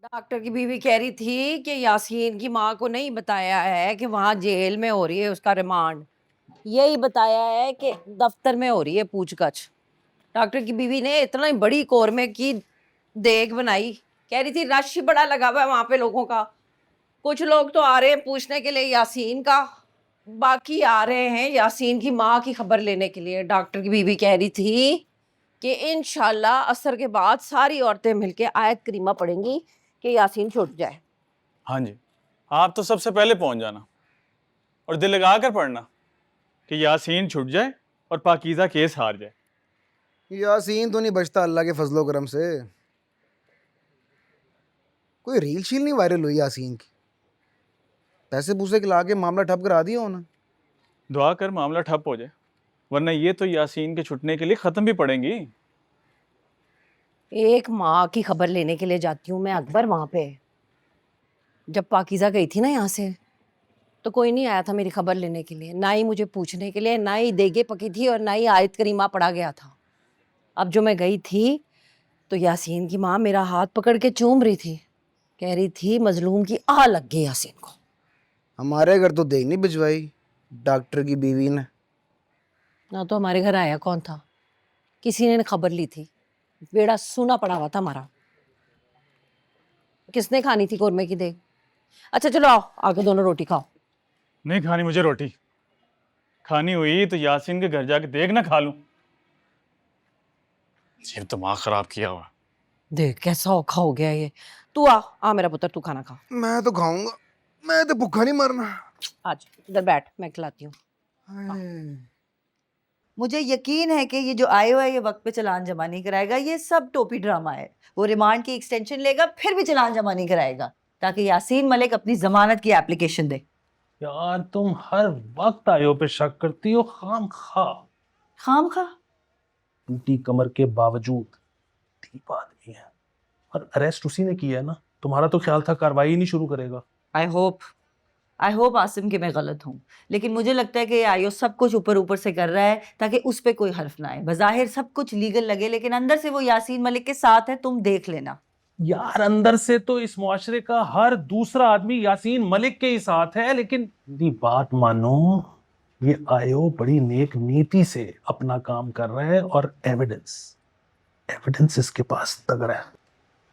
Doctor की बीवी कह रही थी कि यासीन की माँ को नहीं बताया है कि वहां जेल में हो रही है उसका रिमांड। यही बताया है कि दफ्तर में हो रही है पूछगछ। डॉक्टर की बीवी ने इतना ही बड़ी कौरमे की देग बनाई। कह रही थी रश ही बड़ा लगा हुआ है वहां पे लोगों का। कुछ लोग तो आ रहे हैं पूछने के लिए यासीन का, बाकी आ रहे हैं यासीन की माँ की खबर लेने के लिए। डॉक्टर की बीवी कह रही थी कि इंशाल्लाह असर के बाद सारी औरतें मिलके आयत करीमा पढ़ेंगी कि यासीन छूट जाए। हाँ जी, आप तो सबसे पहले पहुंच जाना और दिल लगा कर पढ़ना कि यासीन छूट जाए और पाकीज़ा केस हार जाए। यासीन तो नहीं बचता अल्लाह के फजलो करम से। कोई रील शील नहीं वायरल हुई यासीन की? पैसे पूसे खिला के मामला ठप करा दिया होना। दुआ कर मामला ठप हो जाए, वरना ये तो यासीन के छुटने के लिए ख़त्म भी पड़ेंगी। एक माँ की खबर लेने के लिए जाती हूँ मैं अकबर वहां पे। जब पाकीज़ा गई थी ना यहाँ से, तो कोई नहीं आया था मेरी खबर लेने के लिए, ना ही मुझे पूछने के लिए, ना ही देगे पकी थी और ना ही आयत करीमा पढ़ा गया था। अब जो मैं गई थी तो यासीन की माँ मेरा हाथ पकड़ के चूम रही थी। कह रही थी मजलूम की आह लग गई यासीन को। हमारे घर तो देख नहीं भिजवाई डॉक्टर की बीवी ने। ना तो हमारे घर आया कौन था, किसी ने खबर ली थी। बेड़ा सूना पड़ा हुआ था हमारा। किसने खानी थी कौरमे की देग? अच्छा चलो आओ आके दोनों रोटी खाओ। नहीं खानी मुझे रोटी। खानी हुई तो यासीन के घर जाके देख ना खा लूं। सिर्फ दिमाग खराब किया हुआ। देख कैसा औखा हो गया ये। तू आ आ मेरा पुत्र, तू खाना खा। मैं तो खाऊंगा, मैं तो भूखा नहीं मरना। आज इधर बैठ, मैं खिलाती हूँ। मुझे यकीन है कि ये जो आयो है ये वक्त पे चालान जमा नहीं कराएगा। ये सब टोपी ड्रामा है। वो रिमांड की एक्सटेंशन लेगा फिर भी चालान जमा नहीं कराएगा ताकि यासीन मलिक अपनी जमानत की एप्लीकेशन दे। यार तुम हर वक्त आयो पे शक करती हो खाम खा। खाम खा। टूटी कमर के बावजूद ठीक आदमी है और अरेस्ट उसी ने किया है ना। तुम्हारा तो ख्याल था कार्रवाई नहीं शुरू करेगा। आई होप आसिम कि मैं गलत हूँ, लेकिन मुझे लगता है कि आयो सब कुछ ऊपर ऊपर से कर रहा है ताकि उस पर कोई हर्फ ना आए। बज़ाहिर सब कुछ लीगल लगे लेकिन अंदर से वो यासीन मलिक के साथ है। तुम देख लेना। यार अंदर से तो इस मुआशरे का हर दूसरा आदमी यासीन मलिक के ही साथ है, लेकिन मेरी बात मानो, ये आयो बड़ी नेक नीति से अपना काम कर रहा है और एविडेंस इसके पास तगड़ा है।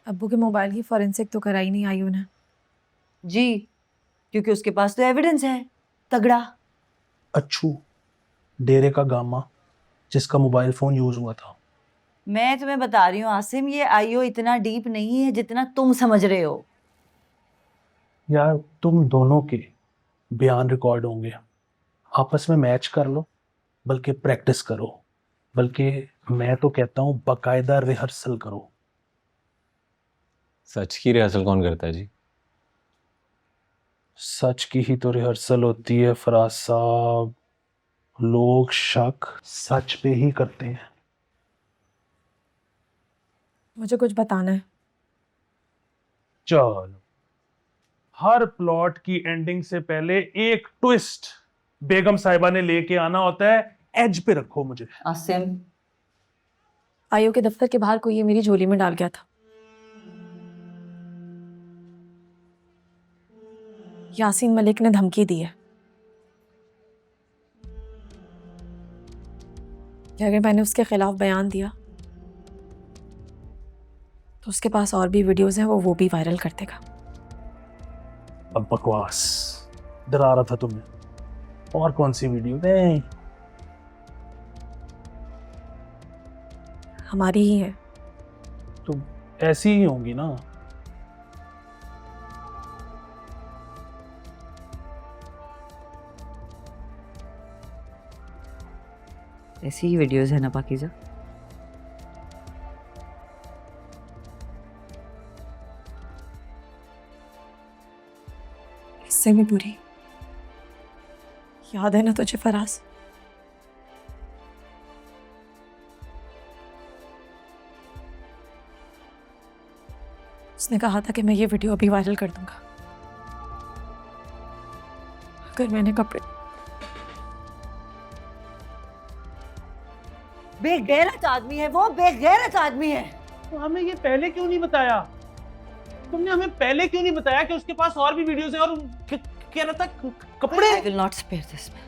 अब्बू के मोबाइल की फॉरेंसिक तो कराई नहीं आयु ने। जी, क्योंकि उसके पास तो एविडेंस है तगड़ा। अच्छू डेरे का गामा जिसका मोबाइल फोन यूज हुआ था। मैं तुम्हें बता रही हूँ आसिम, ये आईओ इतना डीप नहीं है जितना तुम समझ रहे हो। यार तुम दोनों के बयान रिकॉर्ड होंगे, आपस में मैच कर लो, बल्कि प्रैक्टिस करो, बल्कि मैं तो कहता हूँ बाकायदा रिहर्सल करो। सच की रिहर्सल कौन करता है जी? सच की ही तो रिहर्सल होती है फराज साहब। लोग शक सच पे ही करते हैं। मुझे कुछ बताना है। चलो, हर प्लॉट की एंडिंग से पहले एक ट्विस्ट बेगम साहिबा ने लेके आना होता है। एज पे रखो मुझे। आसिम, आयु के दफ्तर के बाहर कोई ये मेरी झोली में डाल गया था। यासीन मलिक ने धमकी दी है कि अगर मैंने उसके खिलाफ बयान दिया तो उसके पास और भी वीडियोस हैं, वो भी वायरल कर देगा। अब बकवास, डरा रहा था तुम्हें। और कौन सी वीडियो? नहीं, हमारी ही है। तुम ऐसी ही होंगी ना। ऐसी ही वीडियोस है ना पाकीज़ा? इससे भी बुरी। याद है ना तुझे फराज? उसने कहा था कि मैं ये वीडियो अभी वायरल कर दूंगा अगर मैंने कपड़े। बेगैरत आदमी है वो, बेगैरत आदमी है। तो हमें ये पहले क्यों नहीं बताया? तुमने हमें पहले क्यों नहीं बताया कि उसके पास और भी वीडियोस हैं और कह रहा था कपड़े। I will not spare this man.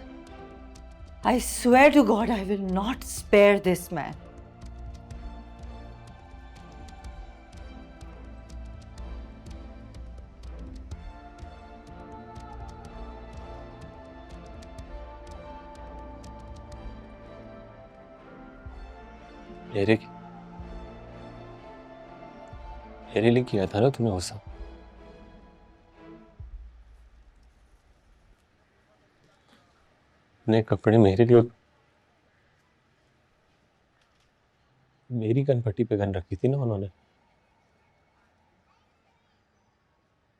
I swear to God, I will not spare this man. मेरे लिए किया था ना तूने वो सब। नए कपड़े मेरे लिए, मेरी कनपट्टी पे गन रखी थी ना उन्होंने।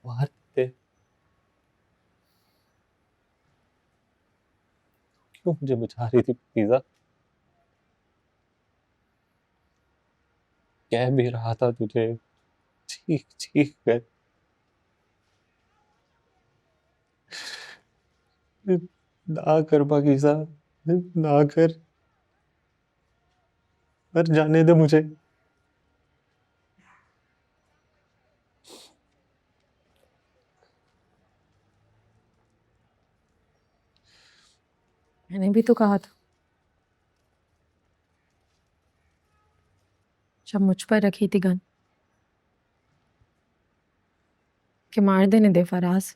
मारते क्यों मुझे बचा रही थी पिज़्ज़ा? कह भी रहा था तुझे चीख चीख कर ना कर पाकिज़ा, ना कर, मर जाने दे मुझे। मैंने भी तो कहा था जब मुझ पर रखी थी गन कि मार देने दे फराज,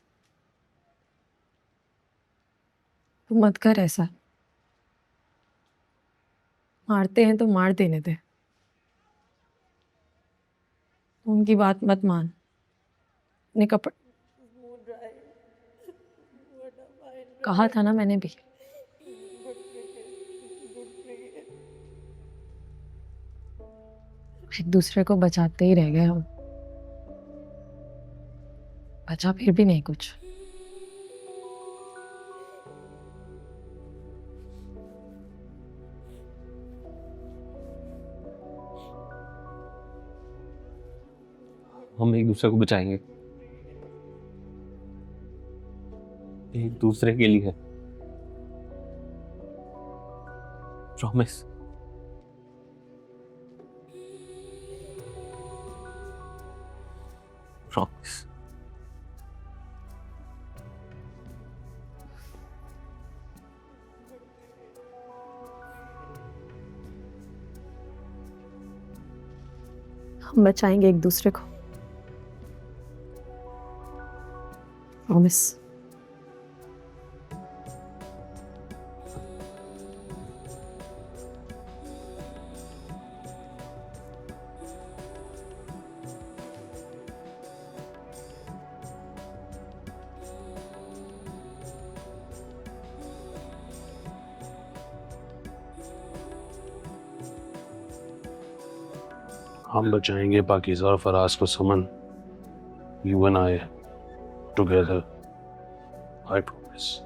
तू मत कर ऐसा। मारते हैं तो मार देने दे, उनकी बात मत मान। अपने कपड़े कहा था ना मैंने भी। एक दूसरे को बचाते ही रह गए हम, बचा फिर भी नहीं कुछ। हम एक दूसरे को बचाएंगे, एक दूसरे के लिए, प्रॉमिस। प्रॉमिस। हम बचाएंगे एक दूसरे को, प्रॉमिस। हम बचाएंगे पाकीज़ा और फराज को, समन। You and I together, I promise.